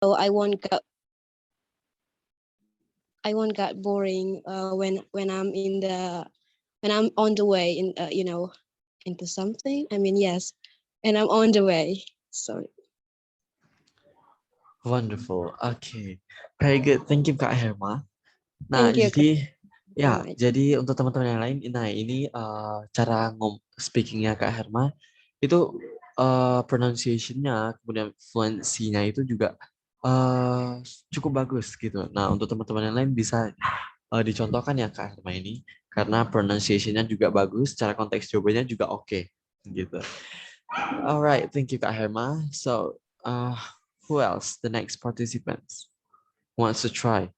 so I won't get boring when I'm when I'm on the way in into something. I mean, yes, and I'm on the way. Sorry. Wonderful. Okay. Very good. Thank you Kak Herma. Nah, Thank you jadi so ya, much. jadi untuk teman-teman yang lain, nah ini cara speakingnya Kak Herma itu pronunciation-nya, kemudian fluency-nya itu juga cukup bagus gitu. Nah, untuk teman-teman yang lain bisa dicontohkan ya Kak Herma ini, karena pronunciation-nya juga bagus, cara konteks jawabannya juga oke, gitu. Alright, thank you Kak Herma. So, who else? The next participants wants to try.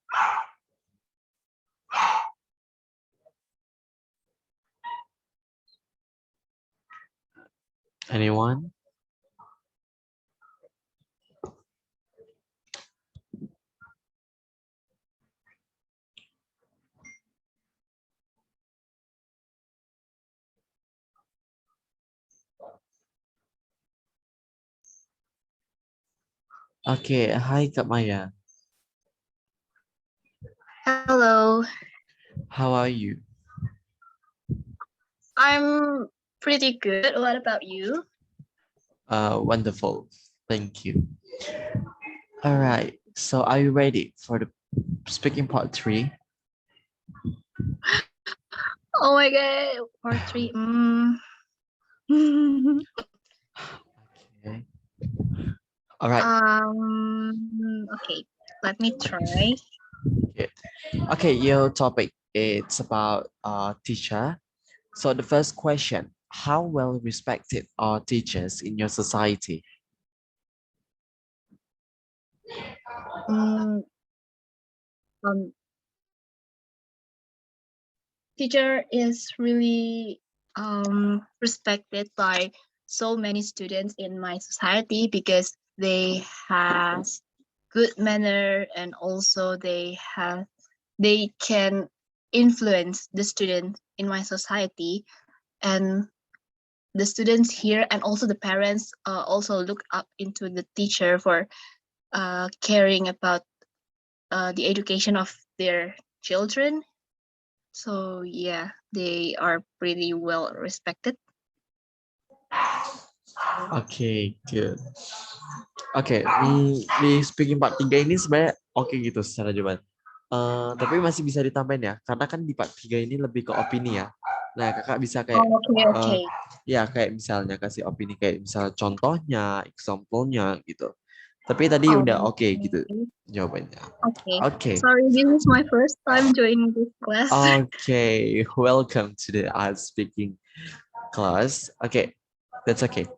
Anyone? Okay, hi Kak Maya. Hello, How are you? I'm pretty good. What about you? Wonderful. Thank you. All right. So are you ready for the speaking part 3? Oh my god, part 3. Okay. All right. Okay, let me try. Okay. Okay, your topic it's about teacher. So the first question, how well respected are teachers in your society? Mm, um, Teacher is really respected by so many students in my society because they has good manner, and also they can influence the students in my society, and the students here and also the parents also look up into the teacher for caring about the education of their children. So yeah, they are pretty well respected. Okay, good. Oke, di speaking part 3 ini sebenarnya oke gitu secara jawaban. Tapi masih bisa ditambahin ya, karena kan di part 3 ini lebih ke opini ya. Nah, kakak bisa kayak, Oh, okay, okay. ya kayak misalnya kasih opini kayak misal contohnya, example-nya gitu. Tapi tadi udah oke gitu jawabannya. Okay. Oke. Sorry, this is my first time joining this class. Okay, welcome to the art speaking class. Okay, that's okay.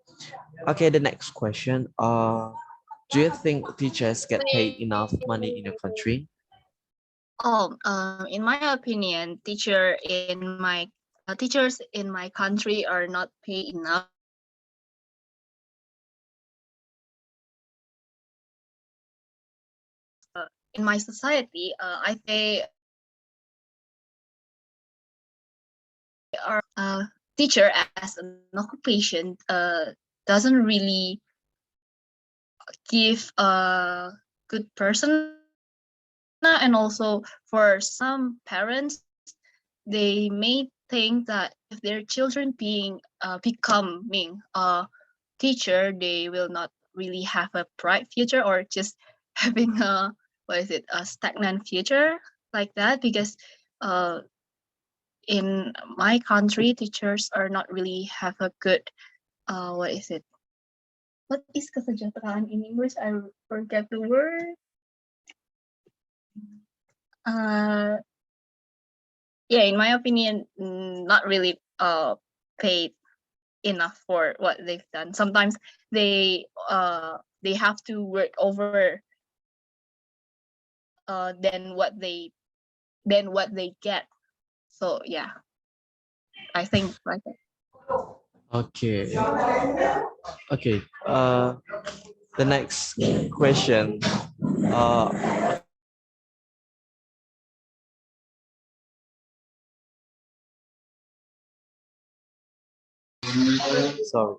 Okay, the next question. Do you think teachers get paid enough money in your country? In my opinion, teachers in my country are not paid enough. In my society, I say our teacher as an occupation doesn't really give a good person, and also for some parents, they may think that if their children becoming a teacher, they will not really have a bright future, or just having a stagnant future like that, because in my country, teachers are not really have a good what is kesejahteraan in English? I forget the word. Yeah, in my opinion, not really paid enough for what they've done. Sometimes they have to work over than what they get. So yeah, I think like that. Okay. Okay. The next question. Sorry.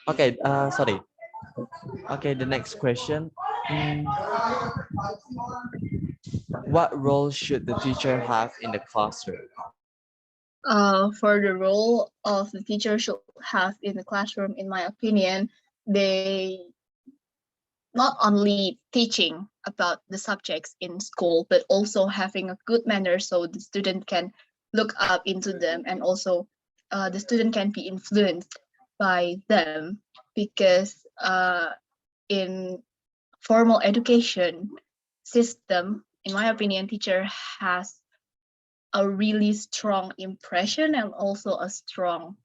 Okay. Sorry. Okay, the next question. What role should the teacher have in the classroom? For the role of the teacher should have in the classroom, in my opinion, they not only teaching about the subjects in school, but also having a good manner so the student can look up into them, and also the student can be influenced by them, because in formal education system, in my opinion, teacher has a really strong impression and also a strong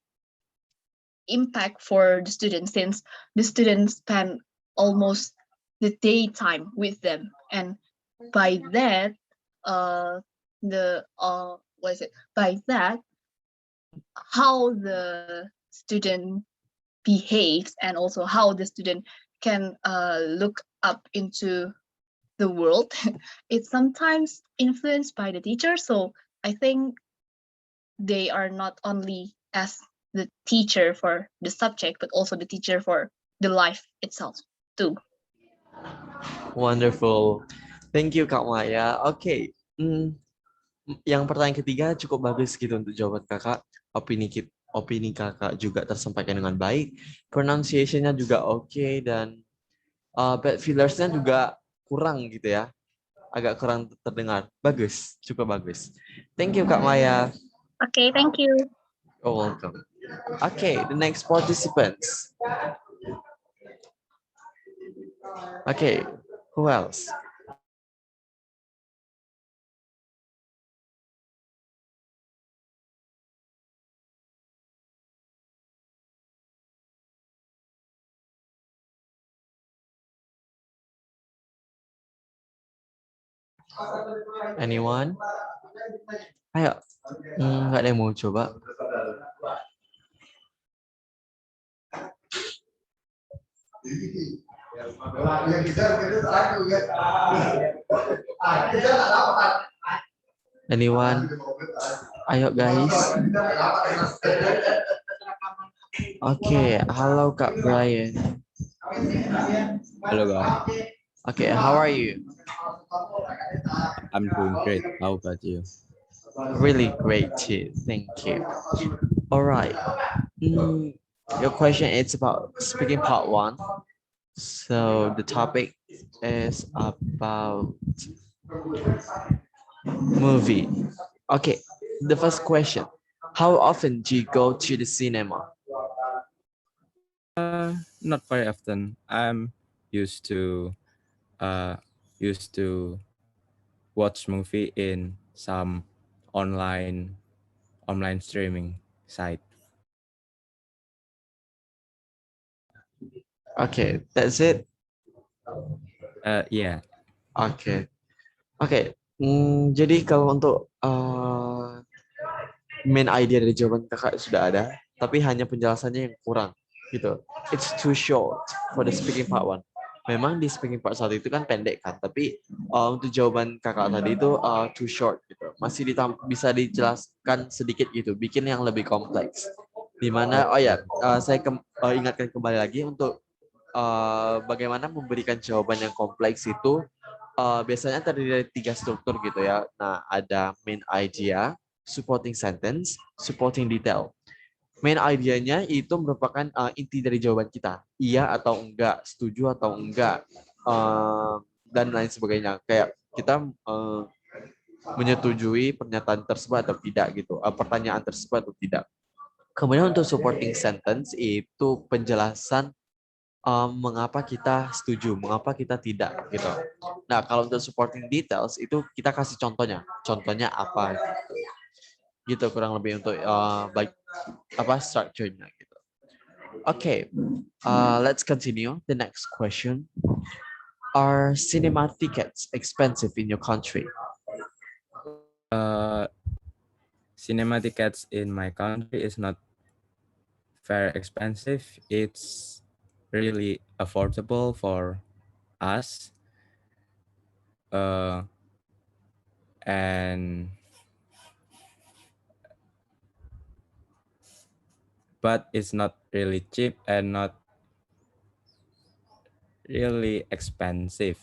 impact for the students, since the students spend almost the daytime with them, and by that the what is it by that how the student behaves, and also how the student can look up into the world, it's sometimes influenced by the teacher. So I think they are not only as the teacher for the subject, but also the teacher for the life itself too. Wonderful. Thank you Kak Maya. Oke. Yang pertanyaan ketiga cukup bagus gitu untuk jawaban kakak. Opini kakak juga tersampaikan dengan baik. Pronunciation-nya juga oke, dan bad fillers-nya juga kurang gitu ya. Agak kurang terdengar. Bagus, cukup bagus. Thank you Kak Maya. Okay, thank you. You're welcome. Okay, the next participants. Okay, who else? Anyone? Ayo, nggak ada yang mau coba? Anyone? Ayo guys. Oke, halo Kak Brian. Hello guys, Okay, how are you? I'm doing great. How about you? Really great too. Thank you. All right. Your question is about speaking part 1. So the topic is about movie. Okay, the first question. How often do you go to the cinema? Not very often. I'm used to uh used to watch movie in some online streaming site. Okay, that's it. Yeah. Oke. Oke. Jadi kalau untuk main idea dari jawaban kakak sudah ada, tapi hanya penjelasannya yang kurang gitu. It's too short for the speaking part 1. Memang di speaking part 1 itu kan pendek kan, tapi untuk jawaban kakak tadi itu too short gitu. Masih bisa dijelaskan sedikit gitu, bikin yang lebih kompleks. Dimana, saya ingatkan kembali lagi untuk bagaimana memberikan jawaban yang kompleks itu biasanya terdiri dari 3 struktur gitu ya. Nah, ada main idea, supporting sentence, supporting detail. Main idea-nya itu merupakan inti dari jawaban kita. Iya atau enggak, setuju atau enggak, dan lain sebagainya. Kayak kita menyetujui pernyataan tersebut atau tidak gitu, pertanyaan tersebut atau tidak. Kemudian untuk supporting sentence itu penjelasan mengapa kita setuju, mengapa kita tidak gitu. Nah, kalau untuk supporting details itu kita kasih contohnya. Contohnya apa gitu kurang lebih untuk baik structure-nya gitu. Okay, let's continue. The next question. Are cinema tickets expensive in your country? Cinema tickets in my country is not very expensive. It's really affordable for us. And but it's not really cheap and not really expensive.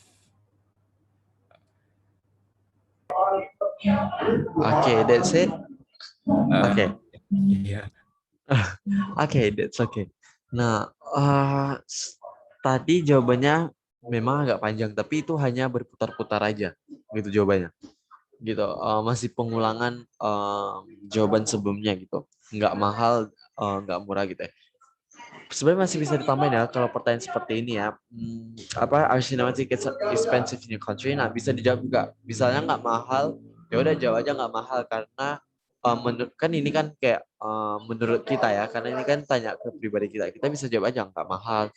Okay, that's it. Okay. Yeah. Okay, that's okay. Nah, tadi jawabannya memang agak panjang, tapi itu hanya berputar-putar aja, gitu jawabannya. Gitu, masih pengulangan jawaban sebelumnya gitu. Nggak mahal, nggak murah gitu ya. Sebenarnya masih bisa ditambahin ya kalau pertanyaan seperti ini ya. Apa are cinema tickets expensive in your country? Nah, bisa dijawab juga. Misalnya nggak mahal, ya udah jawab aja nggak mahal karena kan ini kan kayak menurut kita ya, karena ini kan tanya ke pribadi kita. Kita bisa jawab aja nggak mahal.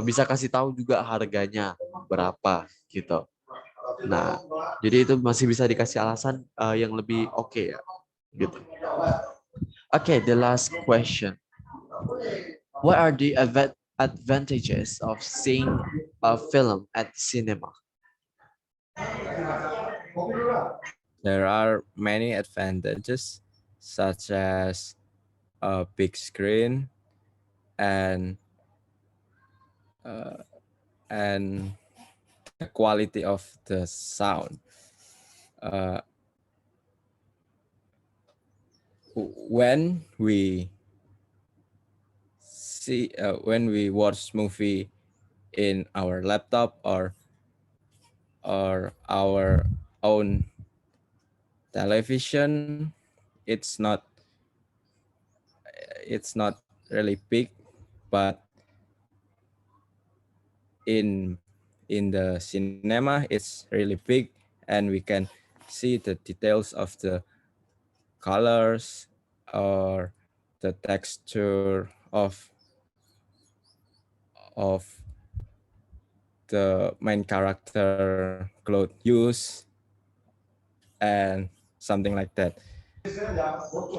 Bisa kasih tahu juga harganya berapa gitu. Nah, jadi itu masih bisa dikasih alasan yang lebih oke ya, gitu. Okay, the last question. What are the advantages of seeing a film at cinema? There are many advantages, such as a big screen and uh, and the quality of the sound. Uh, when we when we watch movie in our laptop or our own television, it's not really big, but in the cinema it's really big, and we can see the details of the colors or the texture of the main character clothes use and something like that.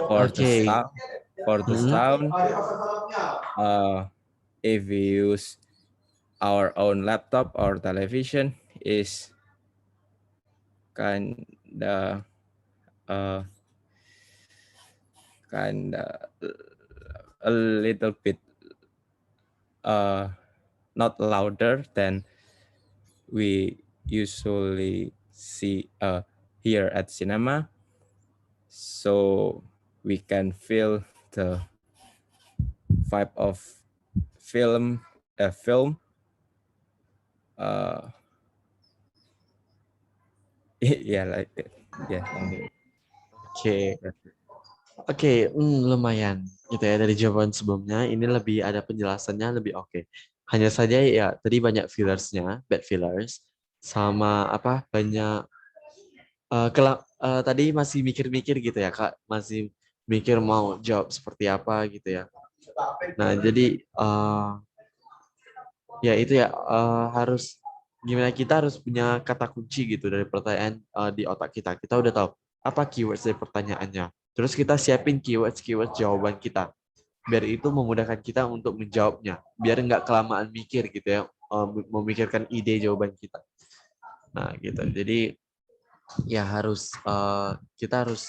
For the Okay. sound, if we use our own laptop or television, is kind uh, kind a little bit not louder than we usually see here at cinema, so we can feel the vibe of film. uh yeah, like that. Yeah, something Oke, like that. oke, lumayan gitu ya dari jawaban sebelumnya. Ini lebih ada penjelasannya lebih oke. Hanya saja ya tadi banyak fillersnya, bad fillers, sama apa banyak tadi masih mikir-mikir gitu ya Kak, masih mikir mau jawab seperti apa gitu ya. Nah jadi ya itu ya harus gimana kita harus punya kata kunci gitu dari pertanyaan di otak kita. Kita udah tahu apa keywords dari pertanyaannya. Terus kita siapin keywords jawaban kita. Biar itu memudahkan kita untuk menjawabnya. Biar nggak kelamaan mikir gitu ya, memikirkan ide jawaban kita. Nah gitu. Jadi ya harus kita harus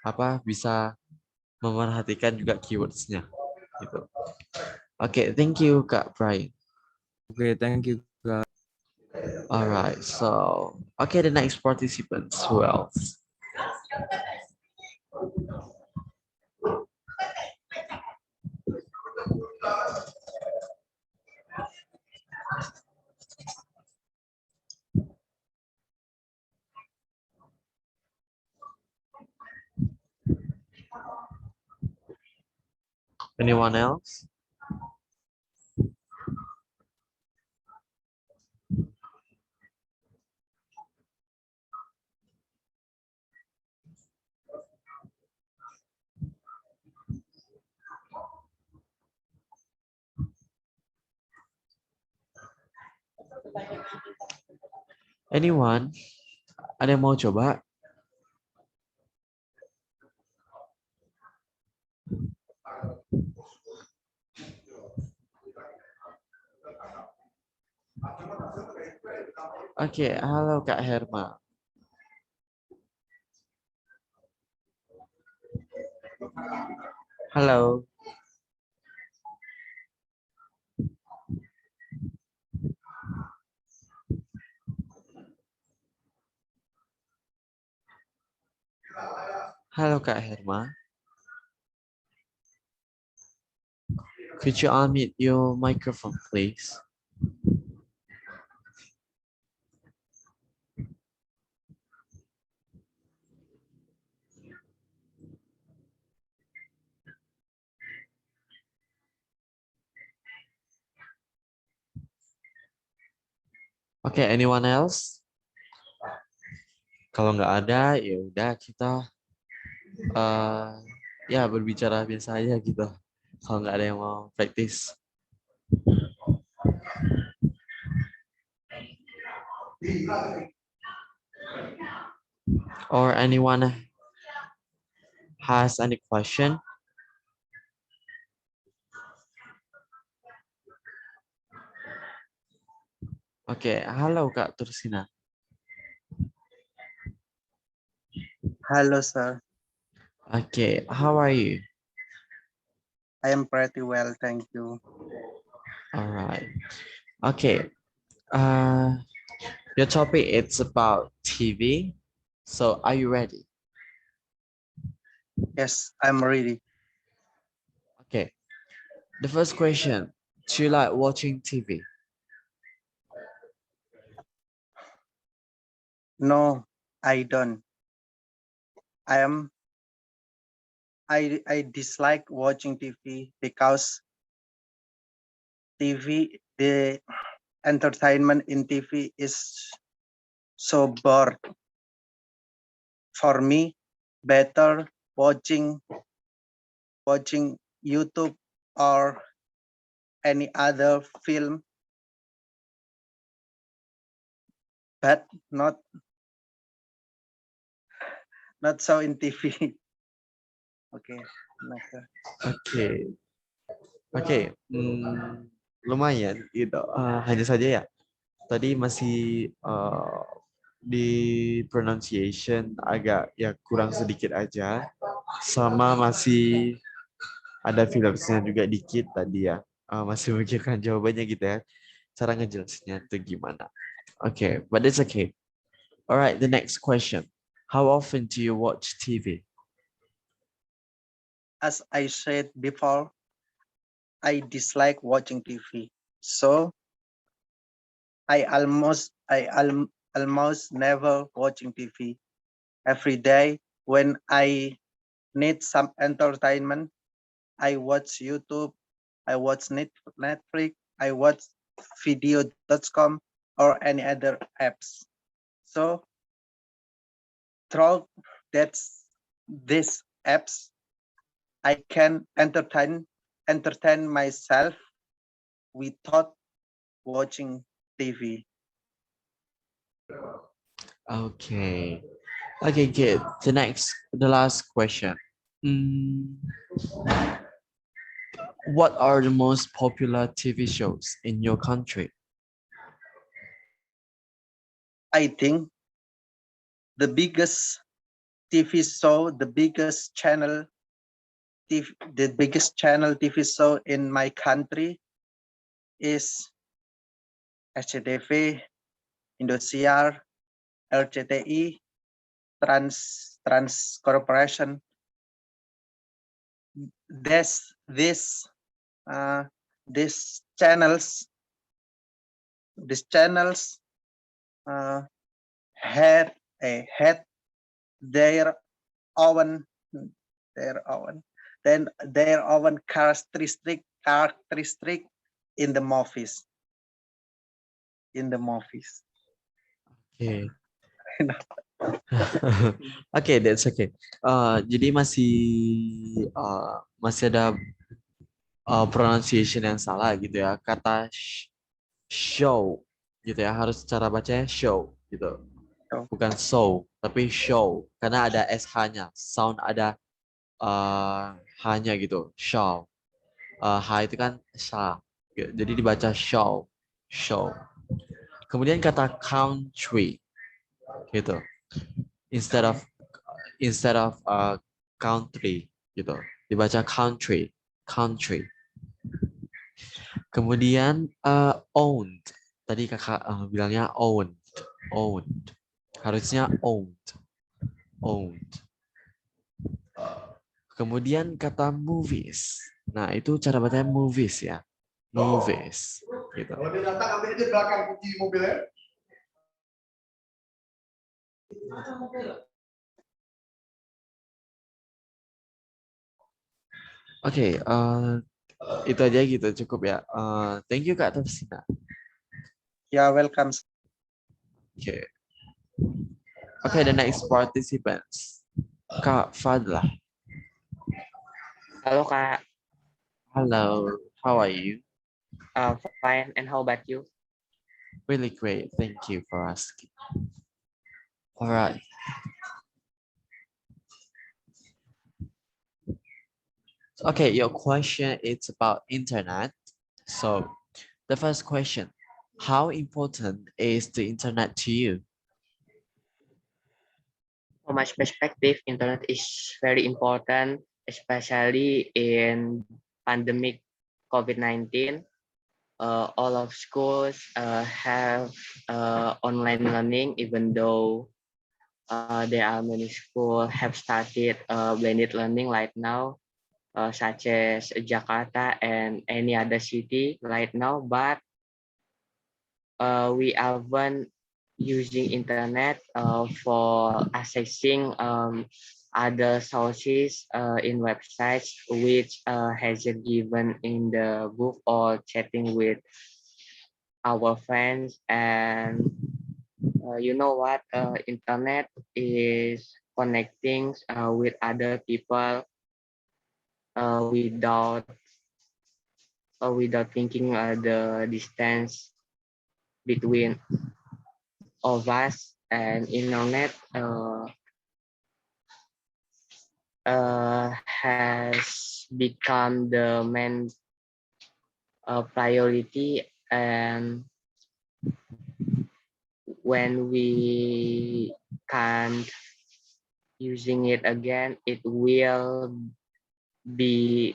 apa bisa memerhatikan juga keywordsnya gitu. Oke, thank you Kak Brian. Okay, thank you guys. All right, so okay, the next participants, who else? Anyone else? Anyone? Ada yang mau coba? Oke, halo Kak Herma. Halo. Halo Kak Herma. Could you unmute your microphone, please? Okay, anyone else? Kalau nggak ada, ya udah kita ya berbicara biasa aja gitu. Kalau nggak ada yang mau praktis. Or anyone has any question? Oke, halo Kak Tursina. Hello, sir. Okay, how are you? I am pretty well, thank you. All right. Okay. Your topic is about TV. So are you ready? Yes, I'm ready. Okay. The first question, do you like watching TV? No, I don't. I dislike watching TV because the entertainment in TV is so bored. For me, better watching YouTube or any other film, but not so in TV. Okay, next. Oke. Oke. Lumayan gitu. Hanya saja ya. Tadi masih di pronunciation agak ya kurang sedikit aja. Sama masih ada filtersnya juga dikit tadi ya. Masih memikirkan jawabannya gitu ya. Cara ngejelasinnya itu gimana. Okay, but it's okay. All right, the next question. How often do you watch TV? As I said before, I dislike watching TV. So I almost never watching TV. Every day when I need some entertainment, I watch YouTube, I watch Netflix, I watch video.com or any other apps. So through these apps, I can entertain myself without watching TV. Okay. Okay, good. The last question. What are the most popular TV shows in your country? I think the biggest TV show, the biggest channel TV show in my country is SCTV, Indosiar, LCTI, Trans Corporation. These channels had their own their own characteristic in the movies. Okay. Okay, that's okay. Jadi masih ada pronunciation yang salah gitu ya. Kata show gitu ya, harus cara bacanya show gitu. Bukan show, tapi show. Karena ada SH-nya, sound ada H-nya gitu, show. H itu kan sha, jadi dibaca show, show. Kemudian kata country gitu, instead of country gitu, dibaca country, country. Kemudian owned, tadi kakak bilangnya owned, harusnya owned. Kemudian kata movies. Nah, itu cara bacanya movies ya. Movies. Gitu. Kalau dia datang ambil aja belakang kunci mobilnya. Oke, itu aja gitu cukup ya. Thank you Kak Tafsina. Yeah, welcome. Oke. Okay, the next participants. Kak Fadlah. Halo Kak, Hello, how are you? fine. And how about you? Really great. Thank you for asking. All right. Okay, your question is about internet. So the first question, how important is the internet to you? From my perspective, internet is very important, especially in pandemic COVID-19. All of schools have online learning, even though there are many schools have started blended learning right now, such as Jakarta and any other city right now. But we haven't using internet for accessing other sources in websites which hasn't given in the book or chatting with our friends. And you know what, internet is connecting with other people without thinking the distance between of us. And internet has become the main priority, and when we can't using it again, it will be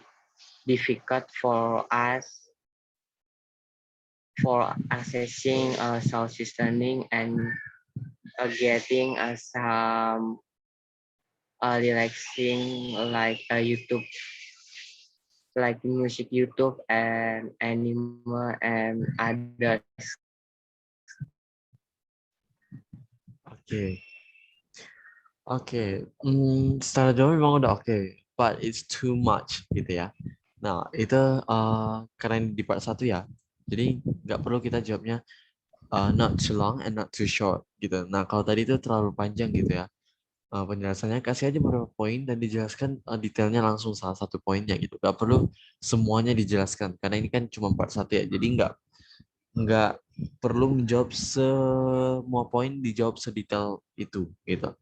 difficult for us for accessing sources learning and getting some relaxing like YouTube, like music YouTube and anime and others. Oke. Oke. Secara jauh memang udah oke, but it's too much gitu ya. Nah, itu karena ini di part 1 ya. Jadi nggak perlu kita jawabnya not too long and not too short gitu. Nah, kalau tadi itu terlalu panjang gitu ya. Penjelasannya kasih aja beberapa poin dan dijelaskan detailnya langsung salah satu poinnya gitu. Gak perlu semuanya dijelaskan karena ini kan cuma part 1 ya. Jadi nggak perlu menjawab semua poin dijawab sedetail itu gitu.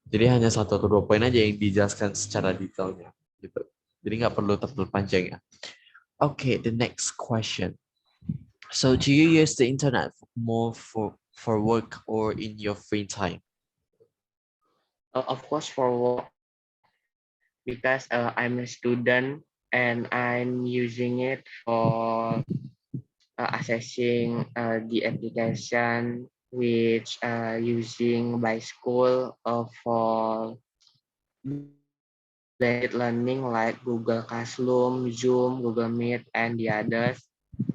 Jadi hanya 1 atau 2 poin aja yang dijelaskan secara detailnya gitu. Jadi nggak perlu terlalu panjang ya. Okay, the next question. So do you use the internet more for work or in your free time? Of course, for work, because I'm a student and I'm using it for accessing the application which using by school for blended learning like Google Classroom, Zoom, Google Meet, and the others.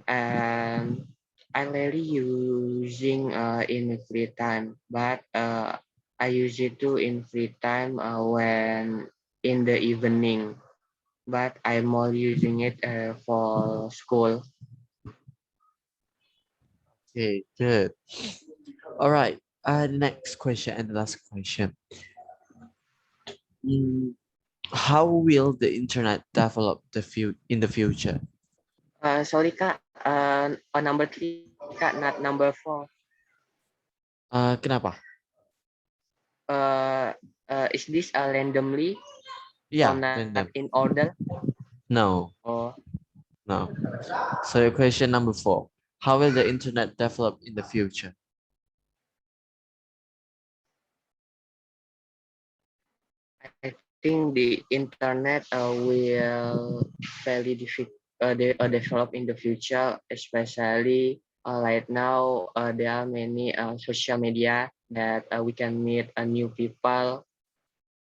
And I rarely using in free time, but I use it too in free time when in the evening. But I'm more using it for school. Okay, good. All right. The next question and the last question. How will the internet develop in the future? Sorry Kak, on number 3 Kak, not number 4. Kenapa? Is this randomly Yeah, or not random. in order? No, Or no. So your question number 4. How will the internet develop in the future? I think the internet will very develop in the future, especially right now there are many social media that we can meet new people.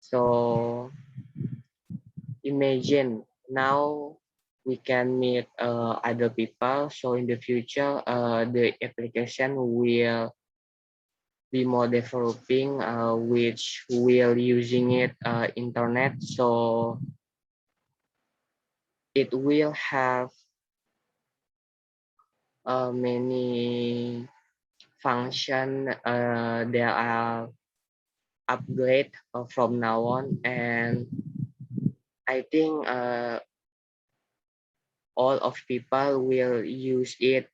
So imagine now we can meet other people. So in the future, the application will be more developing, which will using it internet. So it will have many function. There are upgrade from now on, and I think all of people will use it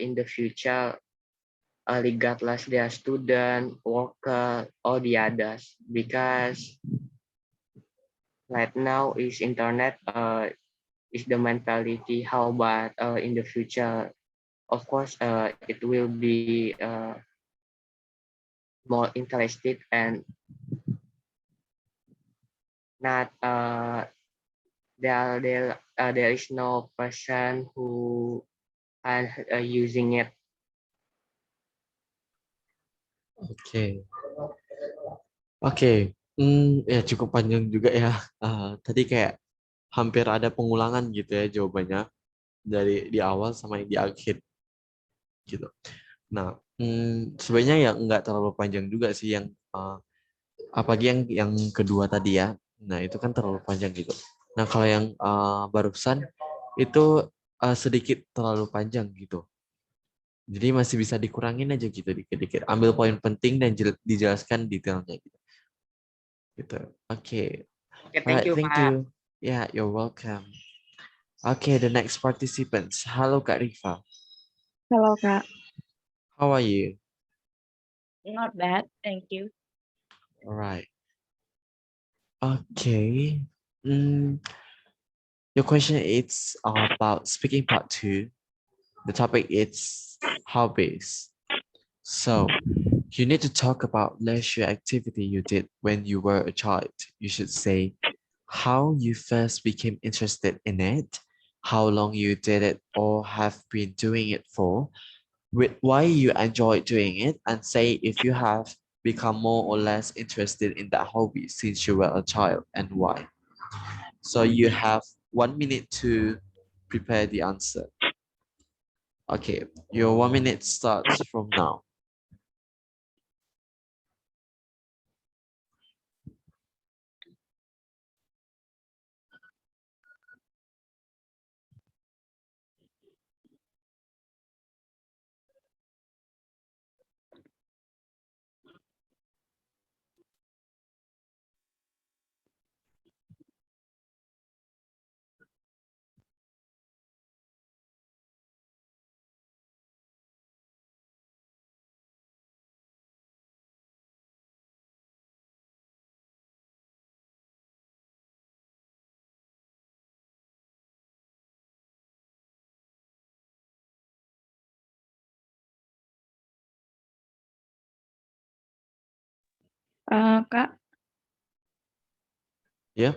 in the future, regardless they are student, worker, or the others, because right now is internet is the mentality. How about in the future? Of course, it will be more interested and not there is no person who are using it. Oke. Oke. Ya cukup panjang juga ya. Tadi kayak hampir ada pengulangan gitu ya jawabannya dari di awal sama yang di akhir gitu. Nah, sebenarnya ya nggak terlalu panjang juga sih yang apalagi yang kedua tadi ya. Nah, itu kan terlalu panjang gitu. Nah, kalau yang barusan itu sedikit terlalu panjang gitu. Jadi masih bisa dikurangin aja gitu dikit-dikit. Ambil poin penting dan dijelaskan detailnya gitu. Gitu. Oke. Okay, Alright, thank Pak. you. Yeah, you're welcome. Okay, the next participants. Halo Kak Rifa. Hello, Kak. How are you? Not bad, thank you. Alright. Okay. Your question is about speaking part 2. The topic is hobbies. So, you need to talk about leisure activity you did when you were a child. You should say how you first became interested in it, how long you did it or have been doing it for, with why you enjoy doing it, and say if you have become more or less interested in that hobby since you were a child and why. So you have 1 minute to prepare the answer. Okay, your 1 minute starts from now. Kak, Ya,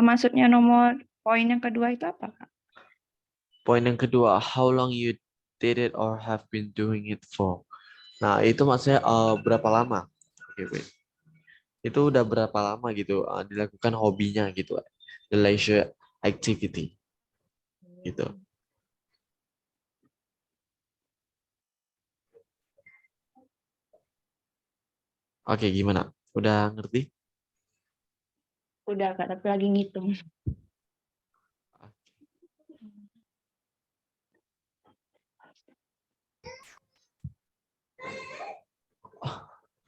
maksudnya nomor poin yang kedua itu apa, Kak? poin yang kedua, how long you did it or have been doing it for. Nah, itu maksudnya berapa lama? Oke, wait. Itu udah berapa lama gitu dilakukan hobinya gitu, the leisure activity gitu. Oke, gimana? Udah ngerti? Udah, Kak, tapi lagi ngitung.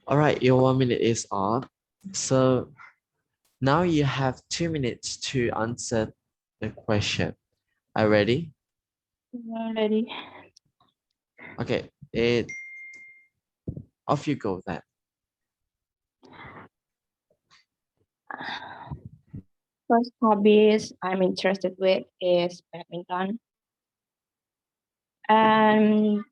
All right, your 1 minute is up. So now you have 2 minutes to answer the question. Are you ready? Ready. Okay, off you go then. First hobbies I'm interested with is badminton. And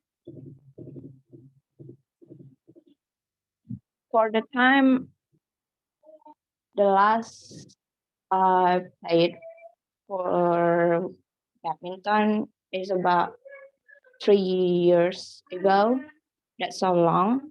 for the time, the last I played for badminton is about 3 years ago. That's so long.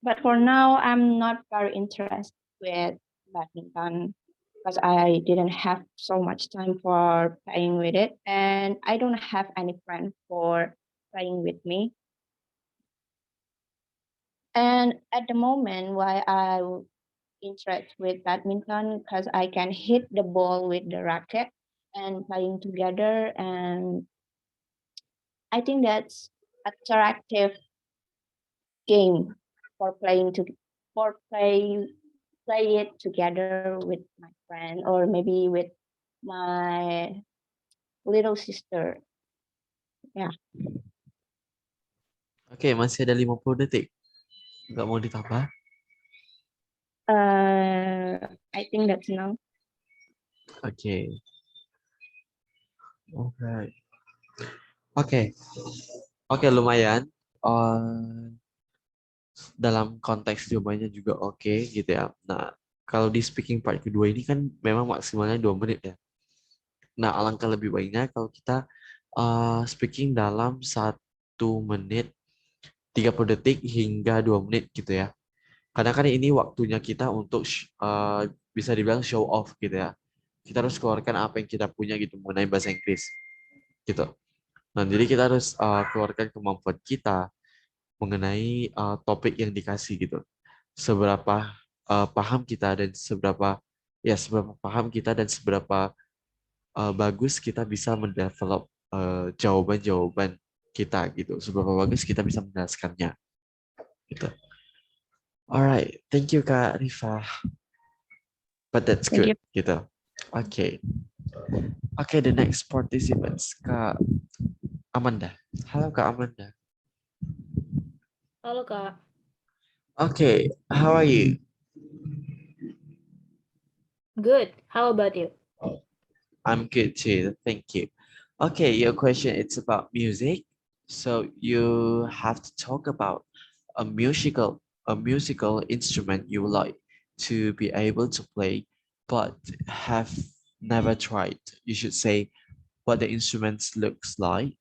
But for now, I'm not very interested with badminton because I didn't have so much time for playing with it, and I don't have any friend for playing with me. And at the moment, why I interested with badminton because I can hit the ball with the racket and playing together, and I think that's attractive game for playing to for play it together with my friend or maybe with my little sister. Yeah. Oke, masih ada 50 detik. Nggak mau ditambah? I think that's enough. Oke. Alright. Oke. Oke, lumayan. Dalam konteks jawabannya juga oke gitu ya. Nah, kalau di speaking part kedua ini kan memang maksimalnya 2 menit ya. Nah, alangkah lebih baiknya kalau kita speaking dalam 1 menit 30 detik hingga 2 menit gitu ya. Karena kan ini waktunya kita untuk bisa dibilang show off gitu ya. Kita harus keluarkan apa yang kita punya gitu mengenai bahasa Inggris gitu. Nah, jadi kita harus keluarkan kemampuan kita mengenai topik yang dikasih gitu. Seberapa paham kita dan seberapa paham kita dan seberapa bagus kita bisa mendevelop jawaban-jawaban kita gitu. Seberapa bagus kita bisa menjelaskannya gitu. Alright, thank you Kak Rifa. But that's Thank good you. gitu. Okay. Okay, the next participants Kak Amanda. Halo Kak Amanda. Halo Kak, Okay, how are you? good. How about you? I'm good too, thank you. Okay, your question it's about music. So you have to talk about a musical instrument you like to be able to play, but have never tried. You should say what the instrument looks like,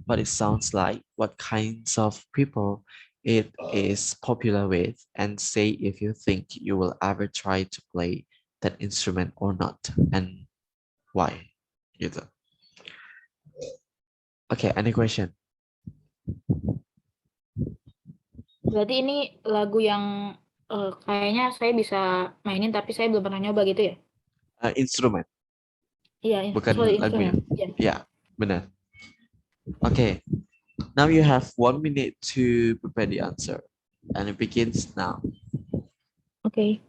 what it sounds like, what kinds of people it is popular with, and say if you think you will ever try to play that instrument or not, and why. Gitu. Okay, any question? Berarti ini lagu yang kayaknya saya bisa mainin tapi saya belum pernah nyoba gitu ya? Instrument, Iya, bukan sorry, lagunya. instrumen. Iya. Ya, benar. Okay, now you have 1 minute to prepare the answer, and it begins now. Oke.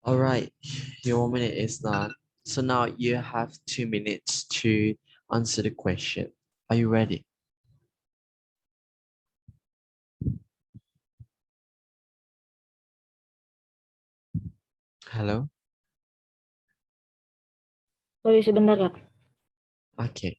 All right, your 1 minute is done. So now you have 2 minutes to answer the question. Are you ready? Hello? Sorry sebentar Kak. Okay.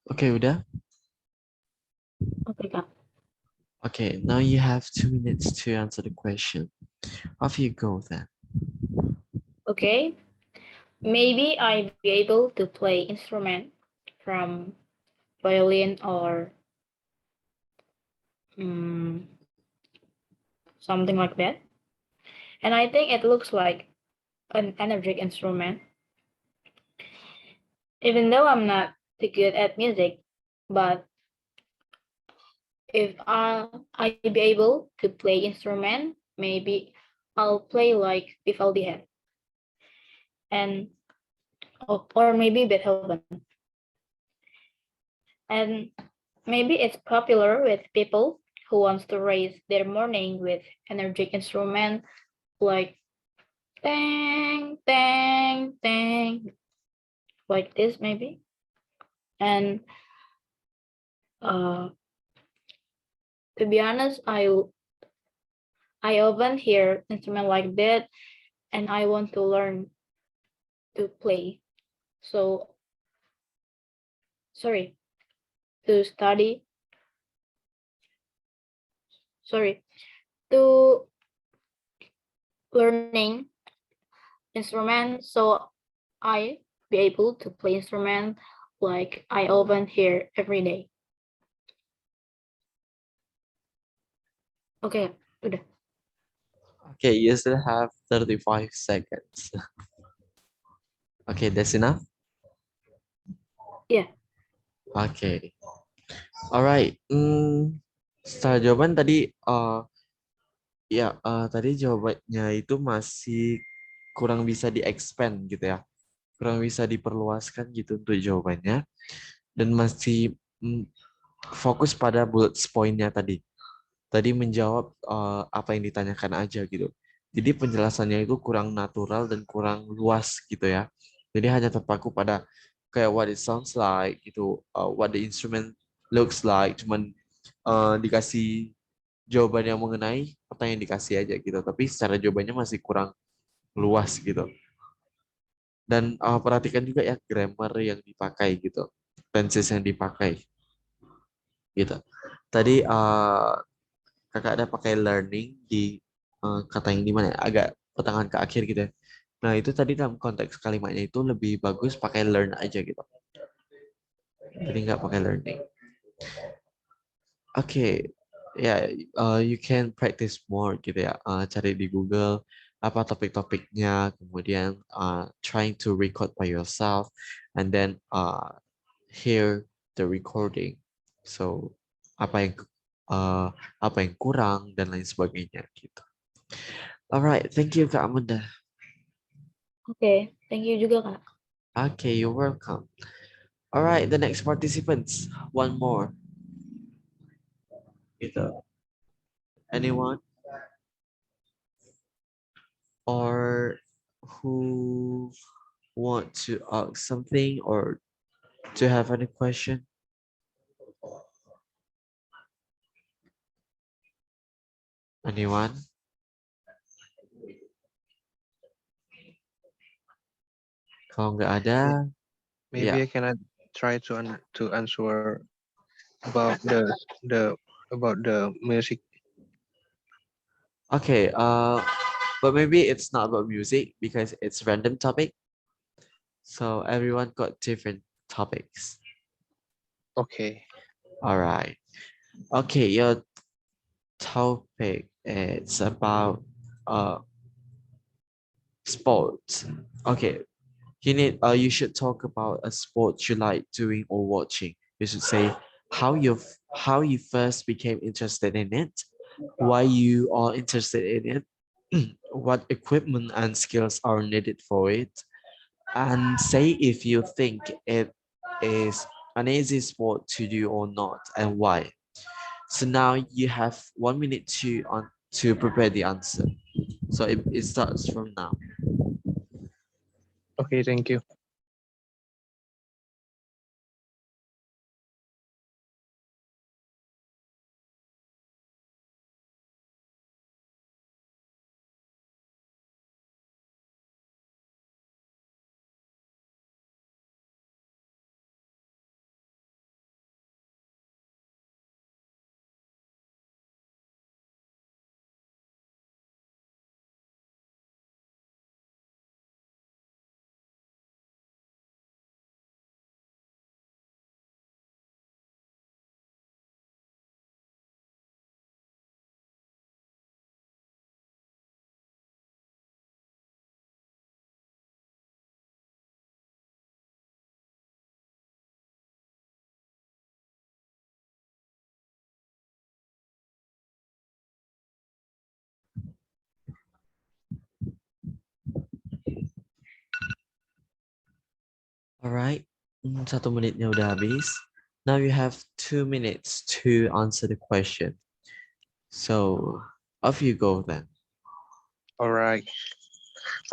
Oke, udah? Okay, now you have 2 minutes to answer the question. Off you go then. Okay, maybe I be able to play instrument from violin or mm, something like that. And I think it looks like an energetic instrument, even though I'm not too good at music. But if I be able to play instrument, maybe I'll play like Vivaldi had, and or maybe Beethoven. And maybe it's popular with people who wants to raise their morning with energetic instrument like tang tang tang, like this maybe. And uh, to be honest, I often hear instrument like that, and I want to learn to play. So sorry, to study. Sorry, to learning instrument. So I be able to play instrument like I often hear every day. Okay, udah. Okay, you still have 35 seconds. Okay, that's enough? Yeah. Okay. Alright. Setelah jawaban tadi, tadi jawabannya itu masih kurang bisa di-expand gitu ya. Kurang bisa diperluaskan gitu untuk jawabannya. Dan masih fokus pada bullet point-nya tadi. Tadi menjawab apa yang ditanyakan aja gitu. Jadi penjelasannya itu kurang natural dan kurang luas gitu ya. Jadi hanya terpaku pada kayak what it sounds like gitu, what the instrument looks like. Cuman dikasih jawaban yang mengenai pertanyaan yang dikasih aja gitu. Tapi secara jawabannya masih kurang luas gitu. Dan perhatikan juga ya grammar yang dipakai gitu, tenses yang dipakai gitu. Tadi kakak ada pakai learning di kata yang dimana ya? Agak pertengahan ke akhir gitu ya. Nah itu tadi dalam konteks kalimatnya itu lebih bagus pakai learn aja gitu. Jadi nggak pakai learning. Oke, ya you can practice more gitu ya. Cari di Google apa topik-topiknya, kemudian trying to record by yourself, and then hear the recording. So apa yang kurang dan lain sebagainya gitu. Alright, thank you Kak Amanda. Oke, thank you juga Kak. Okay, you're welcome. Alright, the next participants, one more. Gitu. Anyone? Or who want to ask something or to have any question? Anyone? Kalau nggak ada, Maybe yeah. I cannot try to answer about the music. Okay, but maybe it's not about music because it's random topic. So everyone got different topics. Okay. All right. Okay, your topic is about sports. Okay, you should talk about a sport you like doing or watching. You should say how you first became interested in it, why you are interested in it, what equipment and skills are needed for it, and say if you think it is an easy sport to do or not and why. So now you have 1 minute to prepare the answer. So it starts from now. Okay, thank you. Alright, 1 menitnya udah habis. Now you have 2 minutes to answer the question. So, off you go then. All right.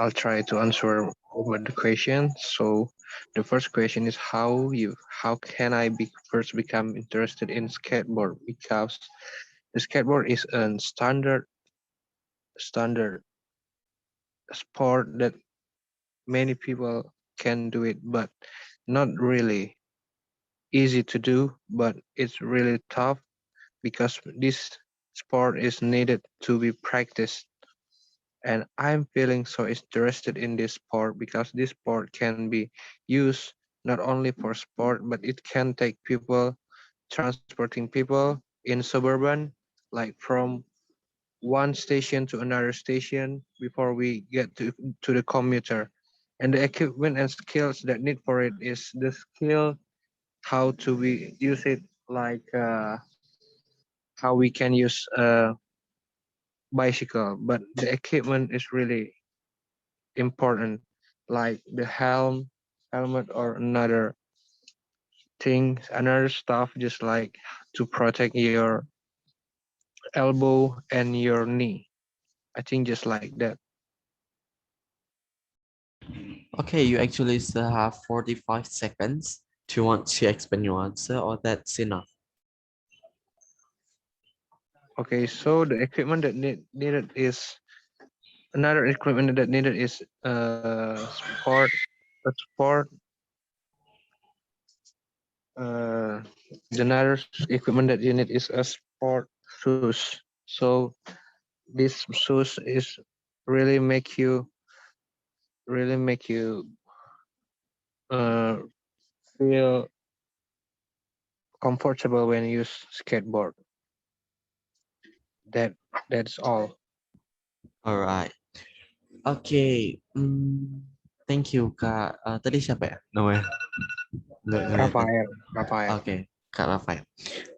I'll try to answer over the question. So the first question is how can I first become interested in skateboard? Because the skateboard is a standard sport that many people can do it, but not really easy to do, but it's really tough because this sport is needed to be practiced. And I'm feeling so interested in this sport because this sport can be used not only for sport, but it can take people, transporting people in suburban, like from one station to another station before we get to the commuter. And the equipment and skills that need for it is the skill how to we use it, like how we can use a bicycle, but the equipment is really important, like the helmet or another thing, another stuff, just like to protect your elbow and your knee. I think just like that. Okay, you actually still have 45 seconds. Do you want to explain your answer or that's enough? Okay, so the equipment that needed is another equipment that needed is a sport uh the another equipment that you need is a sport shoes. So this shoes is really make you uh feel comfortable when you use skateboard. That that's all. Alright. Oke, thank you Kak. Tadi siapa ya namanya? Nggak kelihatan. Rafael. Oke, Kak Rafael.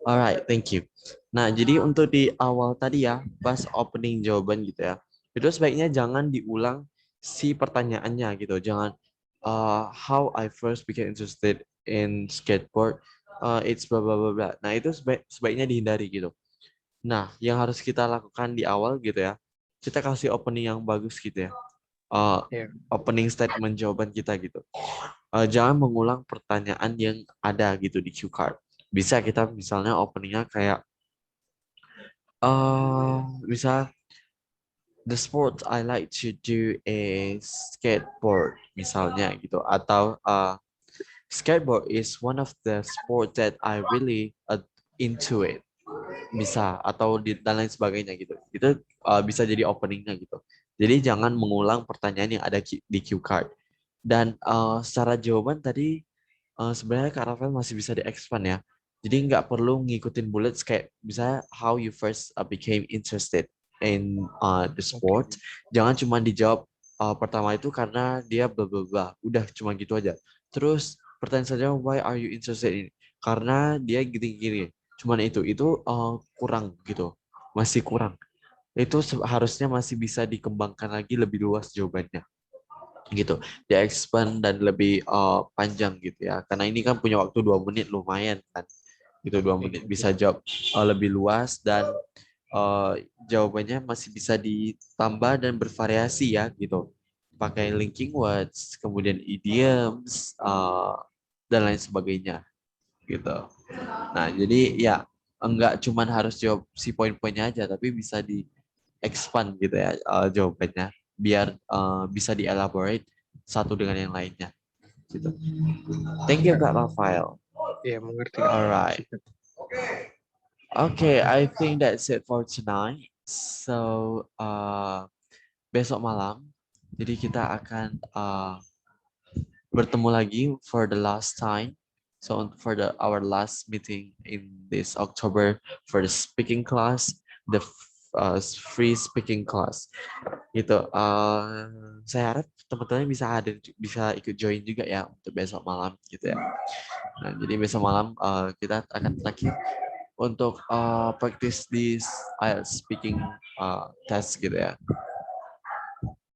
Alright, thank you. Nah, jadi untuk di awal tadi ya, pas opening jawaban gitu ya, itu sebaiknya jangan diulang si pertanyaannya gitu. Jangan how I first became interested in skateboard, it's bla bla bla bla. Nah, itu sebaiknya dihindari gitu. Nah, yang harus kita lakukan di awal gitu ya, kita kasih opening yang bagus gitu ya. Yeah. Opening statement jawaban kita gitu. Jangan mengulang pertanyaan yang ada gitu di cue card. Bisa kita misalnya openingnya kayak bisa the sport I like to do is skateboard misalnya gitu, atau skateboard is one of the sport that I really into it, bisa, atau dan lain sebagainya gitu. Itu bisa jadi openingnya gitu. Jadi jangan mengulang pertanyaan yang ada di cue card. Dan secara jawaban tadi sebenarnya Kak Rafael masih bisa di-expand ya. Jadi nggak perlu ngikutin bullets kayak misalnya how you first became interested in the sport. Okay. Jangan cuma dijawab pertama itu karena dia bla bla bla. Udah cuma gitu aja. Terus pertanyaan saja why are you interested in? Karena dia gini-gini. Cuman itu kurang gitu. Masih kurang. Itu harusnya masih bisa dikembangkan lagi lebih luas jawabannya gitu, di expand dan lebih panjang gitu ya, karena ini kan punya waktu 2 menit, lumayan kan gitu. 2 menit bisa jawab lebih luas dan jawabannya masih bisa ditambah dan bervariasi ya gitu, pakai linking words, kemudian idioms dan lain sebagainya gitu. Nah jadi ya enggak cuman harus jawab si poin-poinnya aja, tapi bisa di expand gitu ya jawabannya, biar bisa dielaborate satu dengan yang lainnya gitu. Thank you Kak Rafael. Yeah, mengerti. Alright. Okay, I think that's it for tonight. So besok malam, jadi kita akan bertemu lagi for the last time. So for our last meeting in this October for the speaking class, the free speaking class gitu. Saya harap teman-teman bisa ikut join juga ya untuk besok malam gitu ya. Nah, jadi besok malam kita akan terakhir untuk practice di IELTS speaking test gitu ya.